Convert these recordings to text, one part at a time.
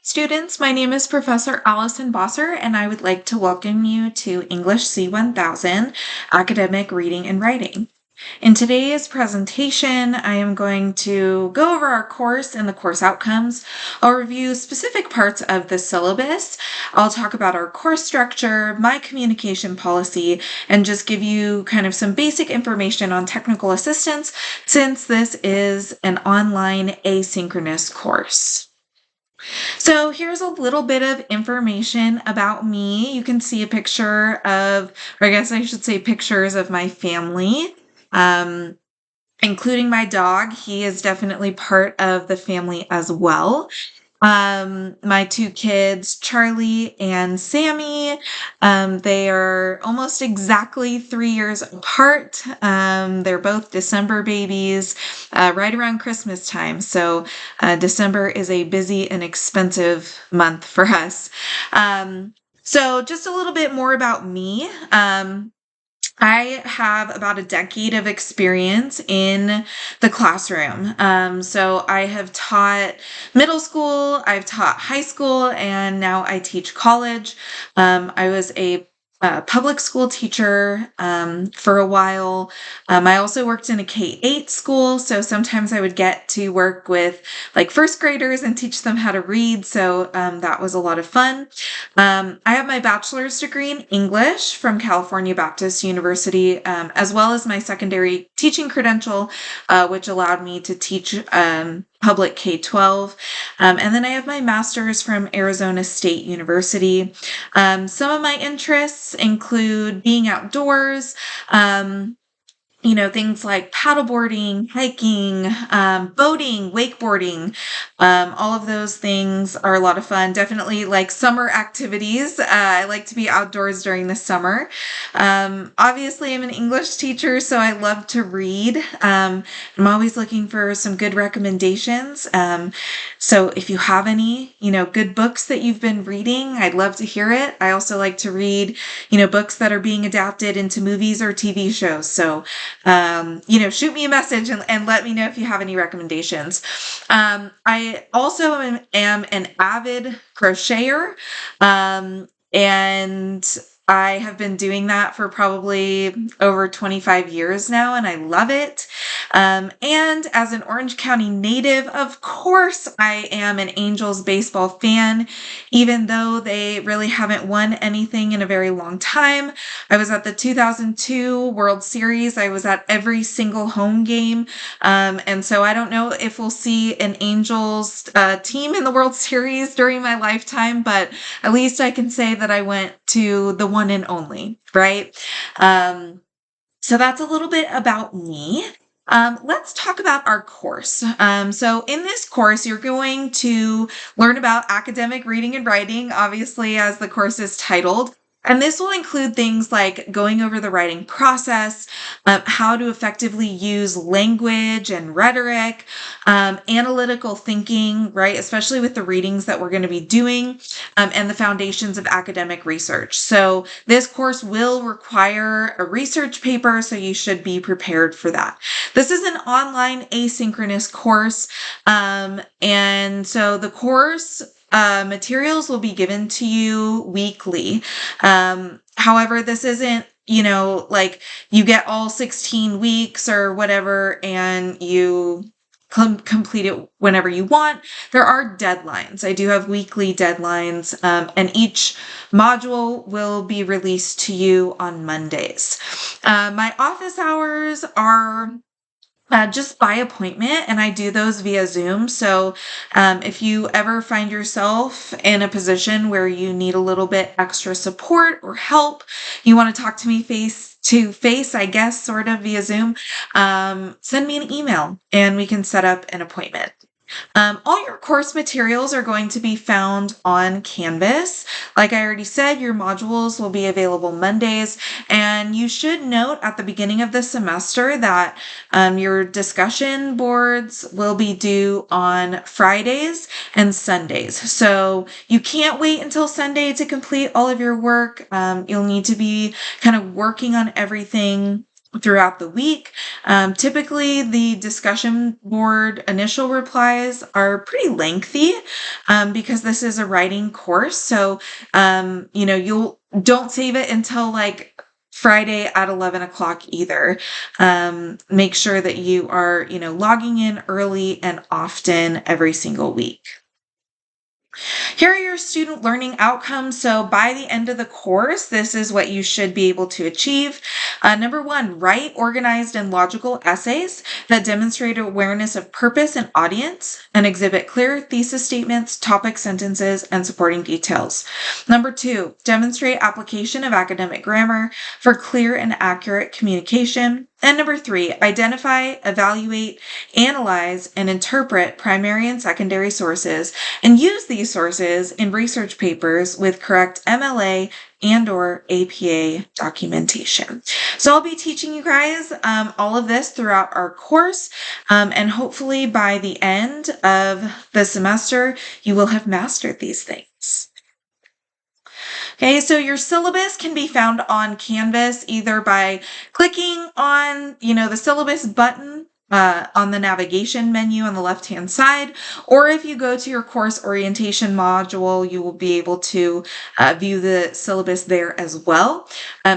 Students, my name is Professor Allison Bossert, and I would like to welcome you to English C1000 Academic Reading and Writing. In today's presentation, I am going to go over our course and the course outcomes. I'll review specific parts of the syllabus. I'll talk about our course structure, my communication policy, and just give you kind of some basic information on technical assistance since this is an online asynchronous course. So here's a little bit of information about me. You can see a picture of, or I guess I should say pictures of my family, um, including my dog. He is definitely part of the family as well. My two kids, Charlie and Sammy, they are almost exactly 3 years apart. They're both December babies, right around Christmas time. So December is a busy and expensive month for us. So just a little bit more about me. I have about a decade of experience in the classroom. So I have taught middle school, I've taught high school, and now I teach college. I was a public school teacher for a while. I also worked in a K-8 school, so sometimes I would get to work with like first graders and teach them how to read, so that was a lot of fun. I have my bachelor's degree in English from California Baptist University, as well as my secondary teaching credential, which allowed me to teach public K-12. And then I have my master's from Arizona State University. Some of my interests include being outdoors, things like paddleboarding, hiking, boating, wakeboarding. All of those things are a lot of fun. Definitely like summer activities. I like to be outdoors during the summer. Obviously, I'm an English teacher, so I love to read. I'm always looking for some good recommendations. So if you have any, good books that you've been reading, I'd love to hear it. I also like to read, books that are being adapted into movies or TV shows. So shoot me a message and let me know if you have any recommendations. I also am an avid crocheter, and I have been doing that for probably over 25 years now, and I love it. And as an Orange County native, of course, I am an Angels baseball fan, even though they really haven't won anything in a very long time. I was at the 2002 World Series. I was at every single home game. And so I don't know if we'll see an Angels team in the World Series during my lifetime, but at least I can say that I went to the one and only, right? So that's a little bit about me. Let's talk about our course. So in this course, you're going to learn about academic reading and writing, obviously, as the course is titled. And this will include things like going over the writing process, how to effectively use language and rhetoric, analytical thinking, right? Especially with the readings that we're going to be doing, and the foundations of academic research. So this course will require a research paper, so you should be prepared for that. This is an online asynchronous course, and so the course materials will be given to you weekly. However, this isn't, like you get all 16 weeks or whatever and you complete it whenever you want. There are deadlines. I do have weekly deadlines, and each module will be released to you on Mondays. My office hours are just by appointment, and I do those via Zoom. So if you ever find yourself in a position where you need a little bit extra support or help, you want to talk to me face to face, I guess, sort of via Zoom, send me an email and we can set up an appointment. All your course materials are going to be found on Canvas. Like I already said, your modules will be available Mondays, and you should note at the beginning of the semester that your discussion boards will be due on Fridays and Sundays. So you can't wait until Sunday to complete all of your work. You'll need to be kind of working on everything throughout the week. Typically, the discussion board initial replies are pretty lengthy because this is a writing course. So, you'll don't save it until like Friday at 11 o'clock either. Make sure that you are, logging in early and often every single week. Here are your student learning outcomes. So by the end of the course, this is what you should be able to achieve. Number one, write organized and logical essays that demonstrate awareness of purpose and audience and exhibit clear thesis statements, topic sentences, and supporting details. Number two, demonstrate application of academic grammar for clear and accurate communication. And number three, identify, evaluate, analyze, and interpret primary and secondary sources and use these sources in research papers with correct MLA and/or APA documentation. So I'll be teaching you guys all of this throughout our course, and hopefully by the end of the semester, you will have mastered these things. Okay, so your syllabus can be found on Canvas either by clicking on, the syllabus button on the navigation menu on the left-hand side, or if you go to your course orientation module, you will be able to view the syllabus there as well.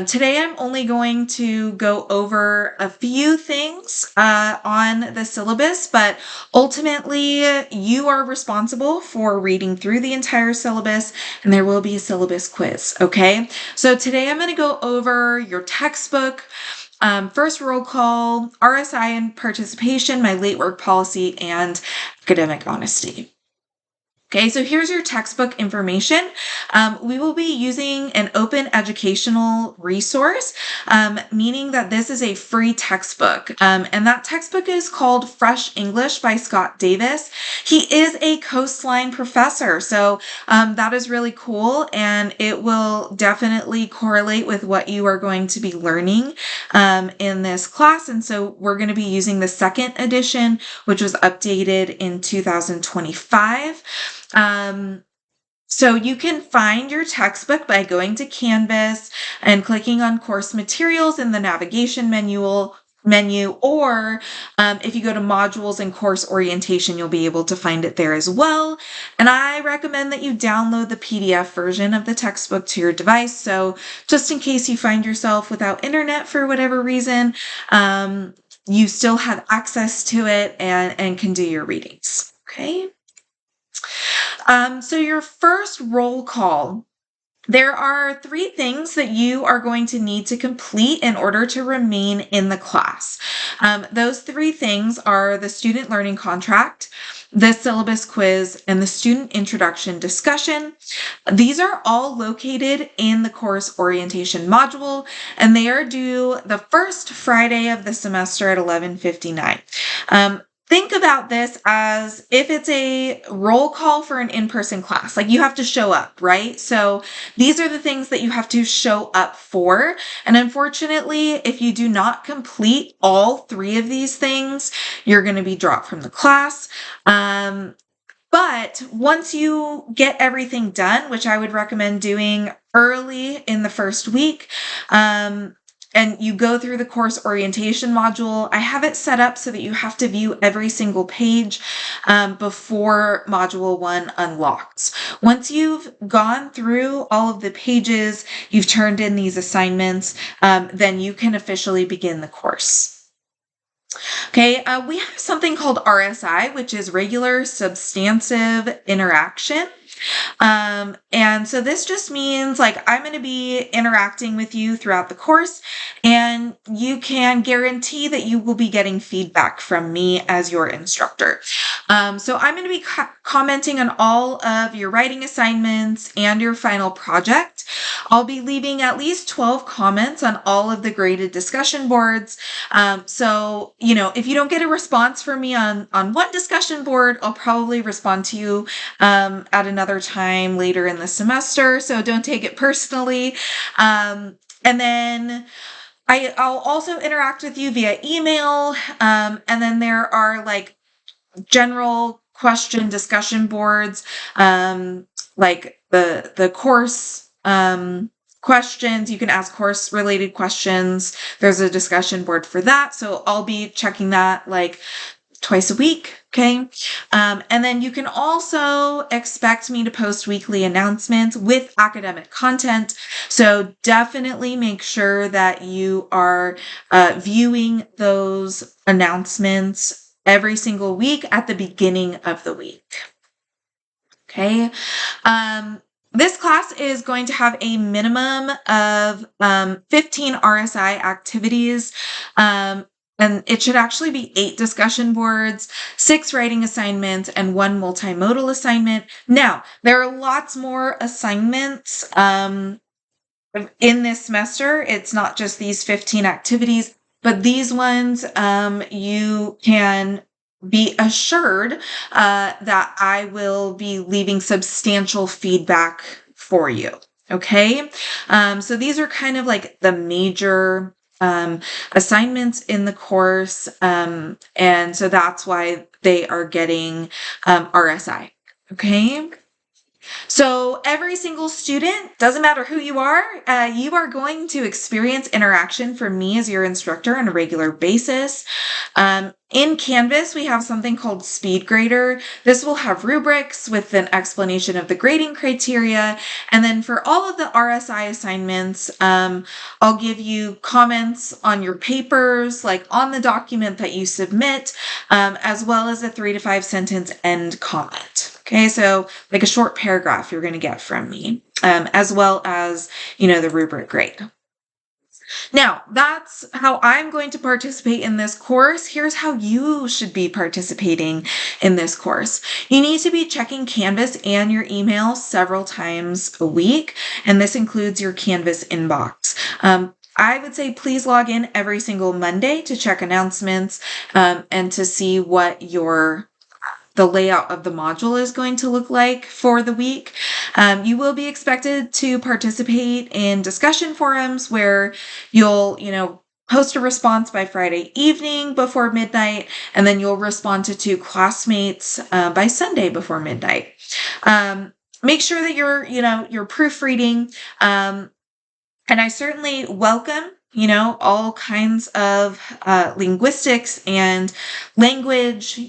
Today, I'm only going to go over a few things on the syllabus, but ultimately, you are responsible for reading through the entire syllabus, and there will be a syllabus quiz, okay? So today, I'm going to go over your textbook, first roll call, RSI and participation, my late work policy, and academic honesty. Okay, so here's your textbook information. We will be using an open educational resource, meaning that this is a free textbook. And that textbook is called Fresh English by Scott Davis. He is a Coastline professor, so that is really cool, and it will definitely correlate with what you are going to be learning in this class. And so we're going to be using the second edition, which was updated in 2025. So you can find your textbook by going to Canvas and clicking on course materials in the navigation menu, or if you go to modules and course orientation, you'll be able to find it there as well. And I recommend that you download the PDF version of the textbook to your device. So just in case you find yourself without internet for whatever reason, you still have access to it and can do your readings. Okay. So your first roll call, there are 3 things that you are going to need to complete in order to remain in the class. Those 3 things are the student learning contract, the syllabus quiz, and the student introduction discussion. These are all located in the course orientation module, and they are due the first Friday of the semester at 11:59. Think about this as if it's a roll call for an in-person class, like you have to show up, right? So these are the things that you have to show up for. And unfortunately, if you do not complete all 3 of these things, you're going to be dropped from the class. But once you get everything done, which I would recommend doing early in the first week, and you go through the course orientation module, I have it set up so that you have to view every single page before module 1 unlocks. Once you've gone through all of the pages, you've turned in these assignments, then you can officially begin the course. Okay, we have something called RSI, which is regular substantive interaction. And so this just means like I'm going to be interacting with you throughout the course, and you can guarantee that you will be getting feedback from me as your instructor. So I'm going to be commenting on all of your writing assignments and your final project. I'll be leaving at least 12 comments on all of the graded discussion boards. So, if you don't get a response from me on one discussion board, I'll probably respond to you at another time later in the semester. So don't take it personally. And then I'll also interact with you via email. And then there are like general question discussion boards, like the course questions. You can ask course related questions. There's a discussion board for that. So I'll be checking that like twice a week. Okay. And then you can also expect me to post weekly announcements with academic content. So definitely make sure that you are viewing those announcements every single week at the beginning of the week. Okay. This class is going to have a minimum of 15 RSI activities. And it should actually be 8 discussion boards, 6 writing assignments, and 1 multimodal assignment. Now, there are lots more assignments in this semester. It's not just these 15 activities, but these ones you can be assured that I will be leaving substantial feedback for you. Okay. So these are kind of like the major assignments in the course. And so that's why they are getting RSI. Okay. So every single student, doesn't matter who you are going to experience interaction from me as your instructor on a regular basis. In Canvas, we have something called Speed Grader. This will have rubrics with an explanation of the grading criteria. And then for all of the RSI assignments, I'll give you comments on your papers, like on the document that you submit, as well as a 3 to 5 sentence end comment. Okay, so like a short paragraph you're going to get from me, as well as, the rubric grade. Now, that's how I'm going to participate in this course. Here's how you should be participating in this course. You need to be checking Canvas and your email several times a week, and this includes your Canvas inbox. I would say please log in every single Monday to check announcements and to see what the layout of the module is going to look like for the week. You will be expected to participate in discussion forums where you'll, post a response by Friday evening before midnight, and then you'll respond to 2 classmates by Sunday before midnight. Make sure that you're proofreading. And I certainly welcome all kinds of linguistics and language,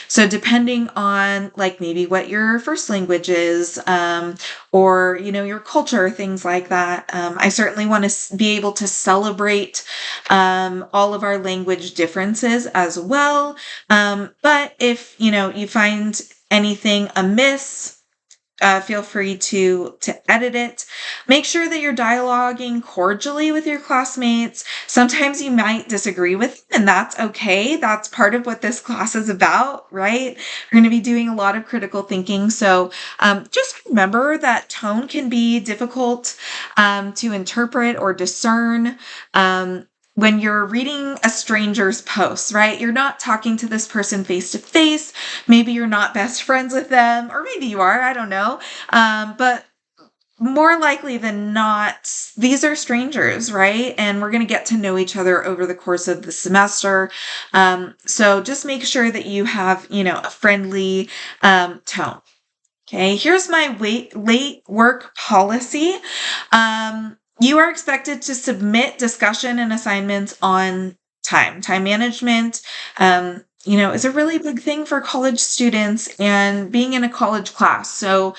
so depending on like maybe what your first language is, or, your culture, things like that. I certainly want to be able to celebrate all of our language differences as well. But if, you find anything amiss, feel free to edit it. Make sure that you're dialoguing cordially with your classmates. Sometimes you might disagree with them, and that's okay. That's part of what this class is about, right? We're going to be doing a lot of critical thinking. So just remember that tone can be difficult to interpret or discern. When you're reading a stranger's post, right? You're not talking to this person face to face. Maybe you're not best friends with them, or maybe you are, I don't know. But more likely than not, these are strangers, right? And we're going to get to know each other over the course of the semester. So just make sure that you have, a friendly tone. Okay, here's my late work policy. You are expected to submit discussion and assignments on time. Time management, is a really big thing for college students and being in a college class. So,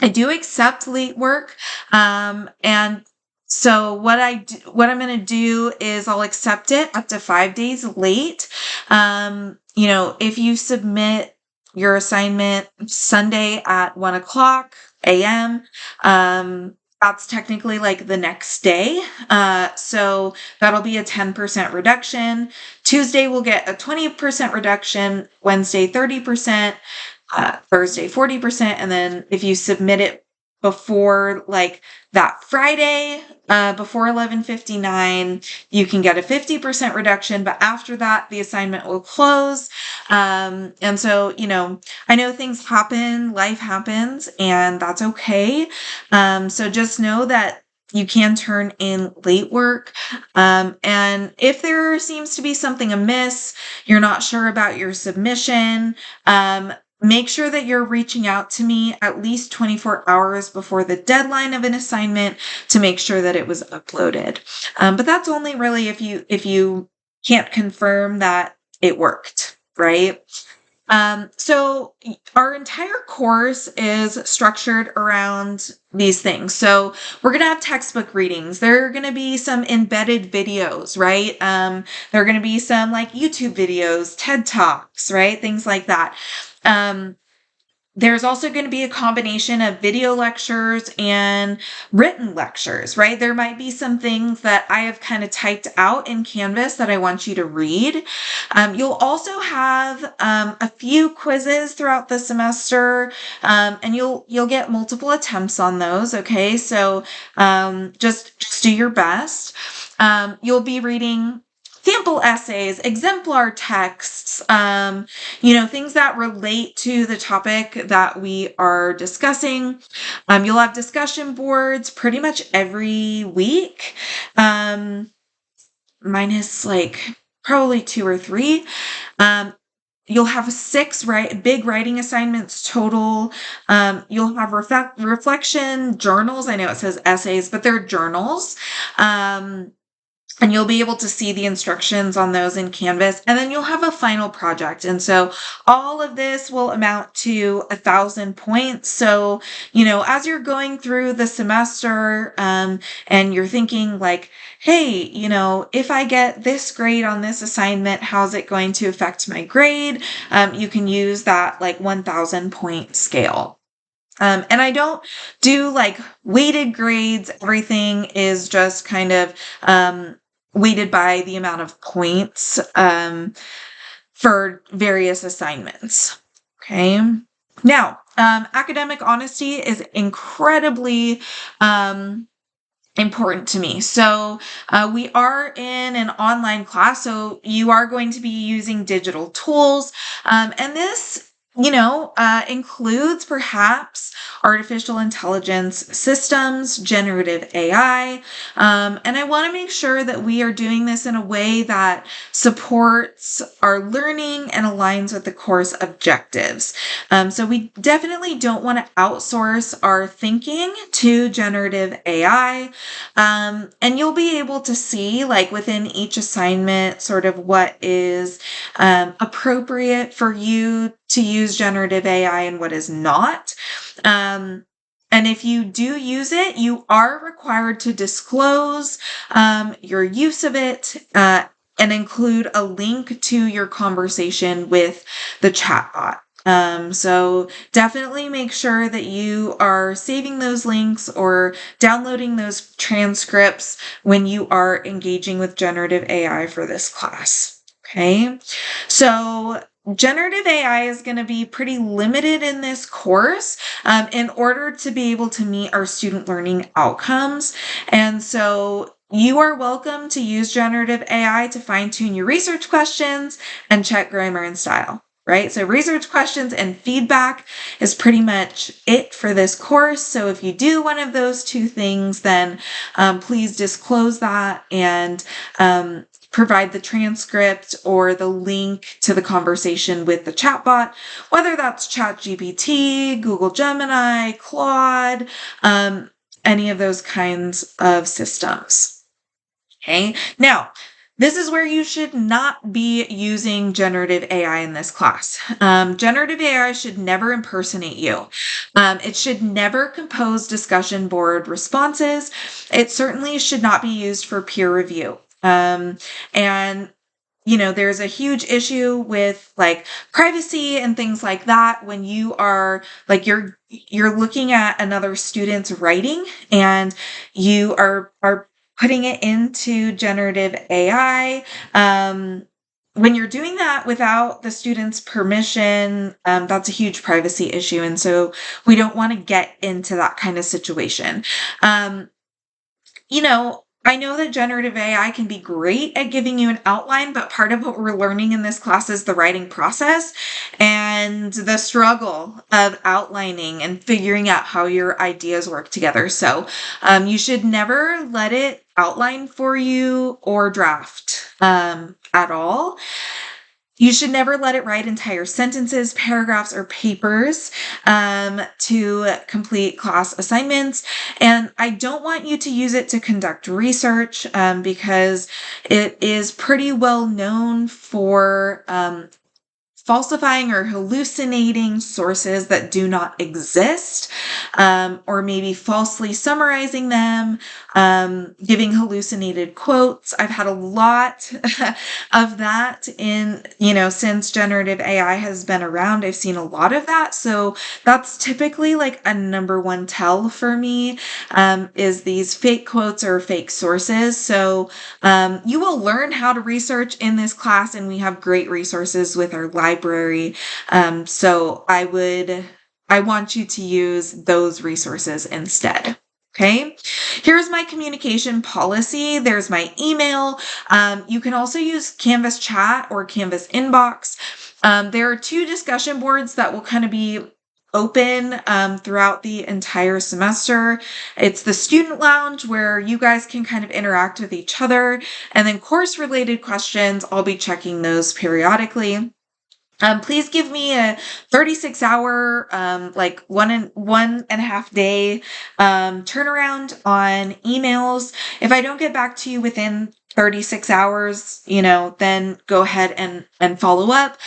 I do accept late work. And so what I'm going to do is I'll accept it up to 5 days late. If you submit your assignment Sunday at 1:00 a.m., that's technically like the next day. So that'll be a 10% reduction. Tuesday will get a 20% reduction, Wednesday 30%, Thursday 40%. And then if you submit it before like that Friday, before 11:59, you can get a 50% reduction, but after that, the assignment will close. And so, I know things happen, life happens, and that's okay. So just know that you can turn in late work. And if there seems to be something amiss, you're not sure about your submission, make sure that you're reaching out to me at least 24 hours before the deadline of an assignment to make sure that it was uploaded. But that's only really if you can't confirm that it worked, right? So our entire course is structured around these things. So we're going to have textbook readings. There are going to be some embedded videos, right? There are going to be some like YouTube videos, TED Talks, right? Things like that. There's also going to be a combination of video lectures and written lectures, right? There might be some things that I have kind of typed out in Canvas that I want you to read. You'll also have a few quizzes throughout the semester, and you'll get multiple attempts on those. Okay, so just do your best. You'll be reading sample essays, exemplar texts, things that relate to the topic that we are discussing. You'll have discussion boards pretty much every week, minus like probably 2 or 3. You'll have 6 big writing assignments total. You'll have reflection journals. I know it says essays, but they're journals. And you'll be able to see the instructions on those in Canvas, and then you'll have a final project. And so all of this will amount to 1,000 points. So, as you're going through the semester, and you're thinking like, hey, if I get this grade on this assignment, how's it going to affect my grade? You can use that like 1,000 point scale. And I don't do like weighted grades. Everything is just kind of weighted by the amount of points for various assignments. Okay. Now, academic honesty is incredibly important to me. So we are in an online class, so you are going to be using digital tools. And this includes perhaps artificial intelligence systems, generative AI. And I want to make sure that we are doing this in a way that supports our learning and aligns with the course objectives. So we definitely don't want to outsource our thinking to generative AI. And you'll be able to see like within each assignment sort of what is appropriate for you to use generative AI and what is not. And if you do use it, you are required to disclose your use of it and include a link to your conversation with the chatbot. So definitely make sure that you are saving those links or downloading those transcripts when you are engaging with generative AI for this class. Okay, so generative AI is going to be pretty limited in this course in order to be able to meet our student learning outcomes. And so you are welcome to use generative AI to fine-tune your research questions and check grammar and style. Right? So research questions and feedback is pretty much it for this course. So if you do one of those 2 things, then please disclose that and provide the transcript or the link to the conversation with the chatbot, whether that's ChatGPT, Google Gemini, Claude, any of those kinds of systems. Okay, now, this is where you should not be using generative AI in this class. Generative AI should never impersonate you. It should never compose discussion board responses. It certainly should not be used for peer review. And there's a huge issue with like privacy and things like that when you are like you're looking at another student's writing and you are putting it into generative AI. When you're doing that without the student's permission, that's a huge privacy issue. And so we don't want to get into that kind of situation. I know that generative AI can be great at giving you an outline, but part of what we're learning in this class is the writing process and the struggle of outlining and figuring out how your ideas work together. So you should never let it outline for you or draft at all. You should never let it write entire sentences, paragraphs, or papers to complete class assignments. And I don't want you to use it to conduct research because it is pretty well known for falsifying or hallucinating sources that do not exist, or maybe falsely summarizing them, giving hallucinated quotes. I've had a lot of that since generative AI has been around. I've seen a lot of that. So that's typically like a number one tell for me, is these fake quotes or fake sources. So you will learn how to research in this class, and we have great resources with our library. So I want you to use those resources instead. Okay. Here's my communication policy. There's my email. You can also use Canvas chat or Canvas inbox. There are 2 discussion boards that will kind of be open throughout the entire semester. It's the student lounge where you guys can kind of interact with each other, and then course related questions. I'll be checking those periodically. Please give me a 36-hour, like one and a half day turnaround on emails. If I don't get back to you within 36 hours, then go ahead and follow up.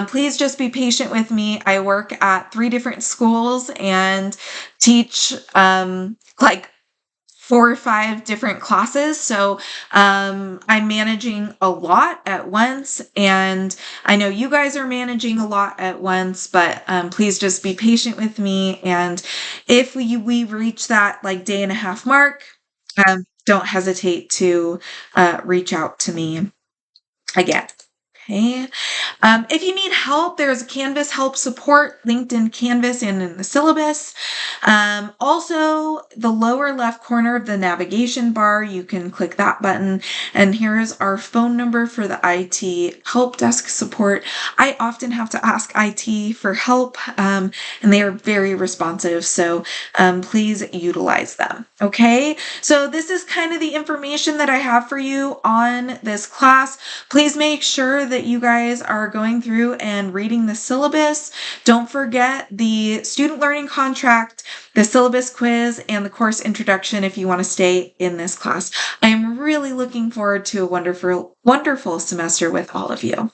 Please just be patient with me. I work at 3 different schools and teach like 4 or 5 different classes. So I'm managing a lot at once, and I know you guys are managing a lot at once, but please just be patient with me. And if we reach that like day and a half mark, don't hesitate to reach out to me again. Okay. If you need help, there's a Canvas help support linked in Canvas and in the syllabus. Also, the lower left corner of the navigation bar, you can click that button. And here's our phone number for the IT help desk support. I often have to ask IT for help, and they are very responsive. So please utilize them. Okay. So this is kind of the information that I have for you on this class. Please make sure that you guys are going through and reading the syllabus. Don't forget the student learning contract, the syllabus quiz, and the course introduction if you want to stay in this class. I am really looking forward to a wonderful, wonderful semester with all of you.